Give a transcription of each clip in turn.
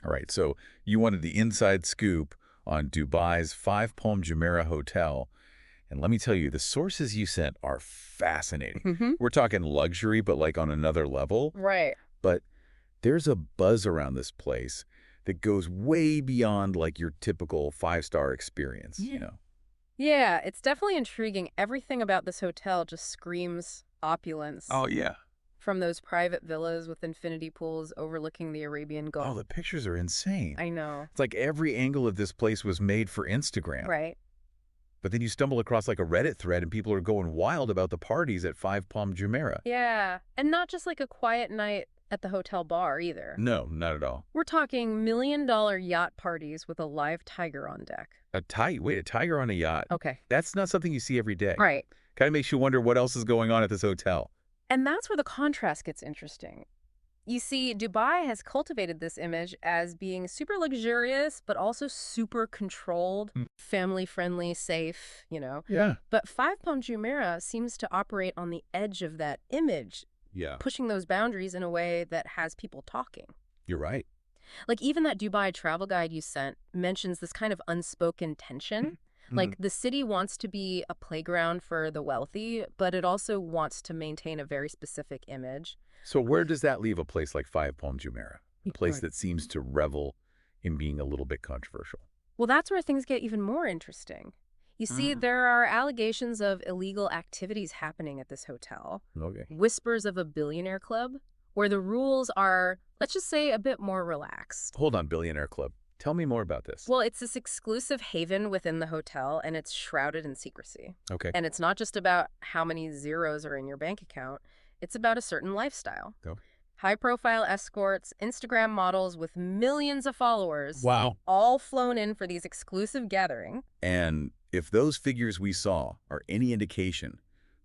All right, so you wanted the inside scoop on Dubai's Palm Jumeirah Hotel. And let me tell you, the sources you sent are fascinating. Hmm. We're talking luxury, but like on another level. Right. But there's a buzz around this place that goes way beyond like your typical five-star experience, you Yeah. know? Yeah, it's definitely intriguing. Everything about this hotel just screams opulence. Oh, yeah. From those private villas with infinity pools overlooking the Arabian Oh, Gulf. the pictures are insane. I know. It's like every angle of this place was made for Instagram. Right. But then you stumble across like a Reddit thread and people are going wild about the parties at Palm Jumeirah. Yeah. And not just like a quiet night at the hotel bar either. No, not at all. We're talking $1 million yacht parties with a live tiger on deck. Wait, a tiger on a yacht? Okay. That's not something you see every day. Right. Kind of makes you wonder what else is going on at this hotel. And that's where the contrast gets interesting. You see, Dubai has cultivated this image as being super luxurious, but also super controlled, Mm. family-friendly, safe. Yeah. But Five Palm Jumeirah seems to operate on the edge of that image, Yeah, pushing those boundaries in a way that has people talking. you're right. Like even that Dubai travel guide you sent mentions this kind of unspoken tension. Mhm. Like the city wants to be a playground for the wealthy, but it also wants to maintain a very specific image. So where does that leave a place like Palm Jumeirah? A place Right. that seems to revel in being a little bit controversial. Well, that's where things get even more interesting. You see, Mm. there are allegations of illegal activities happening at this hotel, Okay. whispers of a billionaire club, where the rules are, let's just say, a bit more relaxed. Hold on, Billionaire Club. Tell me more about this. Well, it's this exclusive haven within the hotel, and it's shrouded in secrecy. Okay. And it's not just about how many zeros are in your bank account, it's about a certain lifestyle. Go. High-profile escorts, Instagram models with millions of followers, Wow. all flown in for these exclusive gatherings. And if those figures we saw are any indication,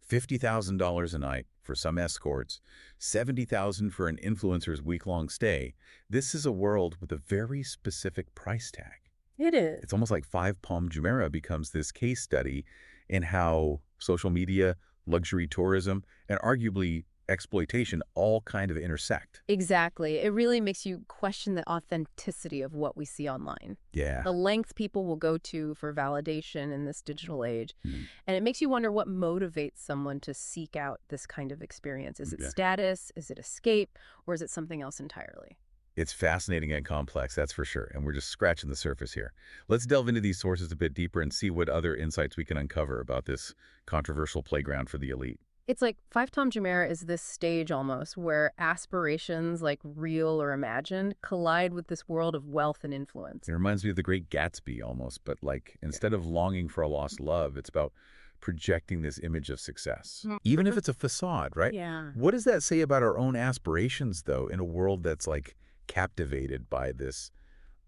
$50,000 a night for some escorts, $70,000 for an influencer's week-long stay, this is a world with a very specific price tag. It is. It's almost like Palm Jumeirah becomes this case study in how social media, luxury tourism, and arguably exploitation all kind of intersect. Exactly. It really makes you question the authenticity of what we see online. Yeah. The lengths people will go to for validation in this digital age. Hmm. And it makes you wonder what motivates someone to seek out this kind of experience. Is it Yeah. status? Is it escape? Or is it something else entirely? It's fascinating and complex, that's for sure, and we're just scratching the surface here. Let's delve into these sources a bit deeper and see what other insights we can uncover about this controversial playground for the elite. It's like Five Tom Jumeirah is this stage almost where aspirations, like real or imagined, collide with this world of wealth and influence. It reminds me of The Great Gatsby almost, but like instead of longing for a lost love, it's about projecting this image of success, even if it's a facade, right? Yeah. What does that say about our own aspirations, though, in a world that's like captivated by this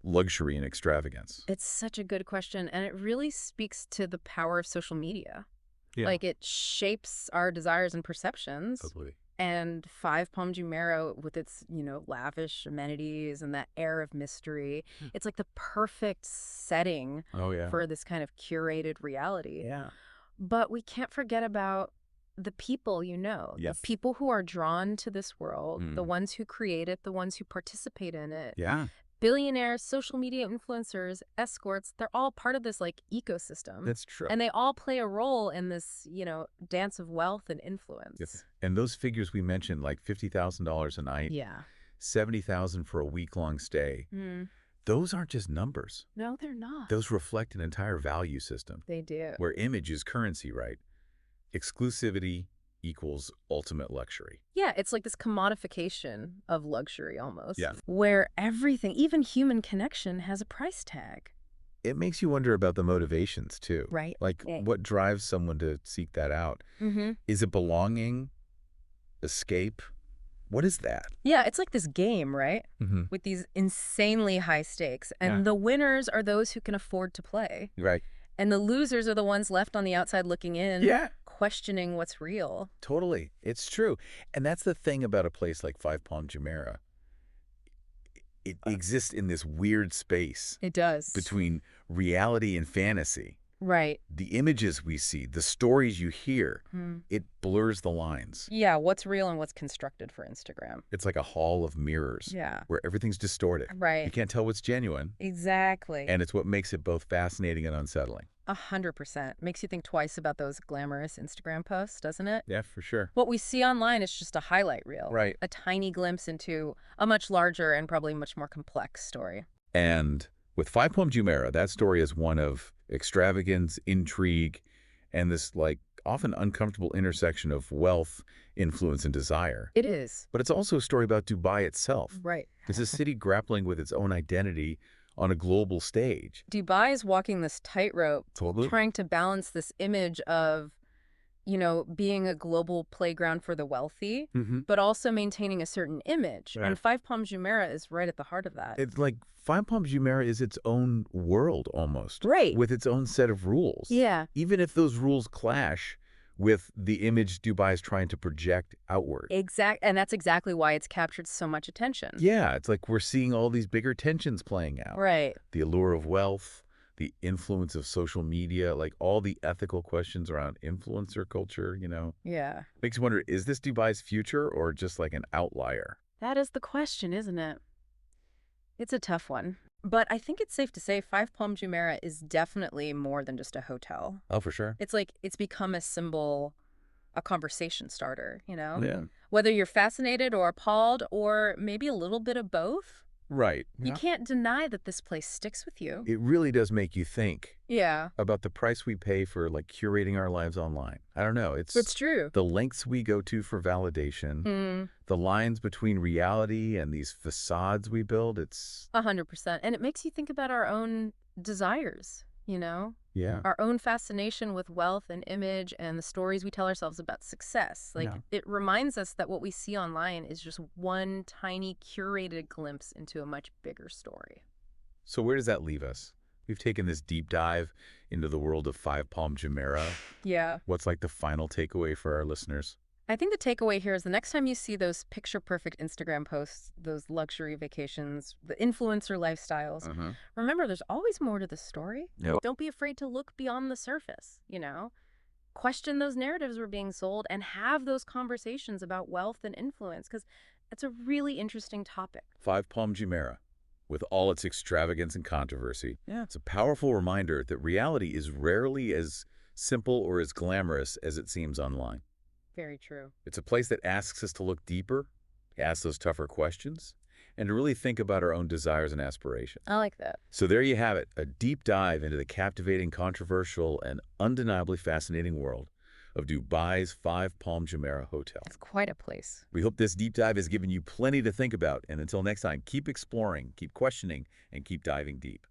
luxury and extravagance? It's such a good question, and it really speaks to the power of social media. Yeah. Like it shapes our desires and perceptions. Totally. And Five Palm Jumeirah with its, lavish amenities and that air of mystery, it's like the perfect setting Oh, yeah. for this kind of curated reality. Yeah. But we can't forget about the people, Yes. the people who are drawn to this world, the Mm. ones who create it, the ones who participate in it. Yeah. Billionaires, social media influencers, escorts, they're all part of this like ecosystem. That's true. And they all play a role in this, dance of wealth and influence. Yes. And those figures we mentioned, like $50,000 a night, Yeah. 70,000 for a week-long stay, Mm. those aren't just numbers. No, they're not. Those reflect an entire value system They do. where image is currency, right? Exclusivity equals ultimate luxury. Yeah, it's like this commodification of luxury almost. Yeah. Where everything, even human connection, has a price tag. It makes you wonder about the motivations, too. Right. Like, Yeah. what drives someone to seek that out? Mm-hmm. Is it belonging? Escape? What is that? Yeah, it's like this game, right? Mm-hmm. With these insanely high stakes. And Yeah. the winners are those who can afford to play. Right. And the losers are the ones left on the outside looking in, Yeah. questioning what's real. Totally. It's true. And that's the thing about a place like Palm Jumeirah. It exists in this weird space It does. between reality and fantasy. Right. The images we see, the stories you hear, Hmm. it blurs the lines. Yeah, what's real and what's constructed for Instagram. It's like a hall of mirrors Yeah. where everything's distorted. You Right. can't tell what's genuine, Exactly. and it's what makes it both fascinating and unsettling. 100%. Makes you think twice about those glamorous Instagram posts, doesn't it? Yeah, for sure. What we see online is just a highlight reel, Right. a tiny glimpse into a much larger and probably much more complex story. And with Palm Jumeirah, that story is one of extravagance, intrigue, and this like often uncomfortable intersection of wealth, influence, and desire. It is. But it's also a story about Dubai itself. Right. It's a city grappling with its own identity on a global stage. Dubai is walking this tightrope, Totally. trying to balance this image of, being a global playground for the wealthy, Mm-hmm. but also maintaining a certain image. Right. And Five Palm Jumeirah is right at the heart of that. It's like Palm Jumeirah is its own world almost. Right. With its own set of rules. Yeah. Even if those rules clash with the image Dubai is trying to project outward. And that's exactly why it's captured so much attention. Yeah, it's like we're seeing all these bigger tensions playing out. Right. The allure of wealth, the influence of social media, like all the ethical questions around influencer culture, Yeah. Makes you wonder, is this Dubai's future or just like an outlier? That is the question, isn't it? It's a tough one. But I think it's safe to say Five Palm Jumeirah is definitely more than just a hotel. Oh, for sure. It's like it's become a symbol, a conversation starter, Yeah. Whether you're fascinated or appalled or maybe a little bit of both, Right. you can't deny that this place sticks with you. It really does make you think Yeah, about the price we pay for like curating our lives online. I don't know. it's true. The lengths we go to for validation, Mm, the lines between reality and these facades we build. It's 100%. And it makes you think about our own desires, yeah. our own fascination with wealth and image and the stories we tell ourselves about success. Like, Yeah. it reminds us that what we see online is just one tiny curated glimpse into a much bigger story. So where does that leave us? We've taken this deep dive into the world of Palm Jumeirah. Yeah. What's like the final takeaway for our listeners? I think the takeaway here is the next time you see those picture-perfect Instagram posts, those luxury vacations, the influencer lifestyles, remember there's always more to the story. Yep. Don't be afraid to look beyond the surface, Question those narratives we're being sold and have those conversations about wealth and influence because it's a really interesting topic. Palm Jumeirah, with all its extravagance and controversy, it's a powerful reminder that reality is rarely as simple or as glamorous as it seems online. Very true. It's a place that asks us to look deeper, ask those tougher questions, and to really think about our own desires and aspirations. I like that. So there you have it, a deep dive into the captivating, controversial, and undeniably fascinating world of Dubai's Palm Jumeirah Hotel. It's quite a place. We hope this deep dive has given you plenty to think about, and until next time, keep exploring, keep questioning, and keep diving deep.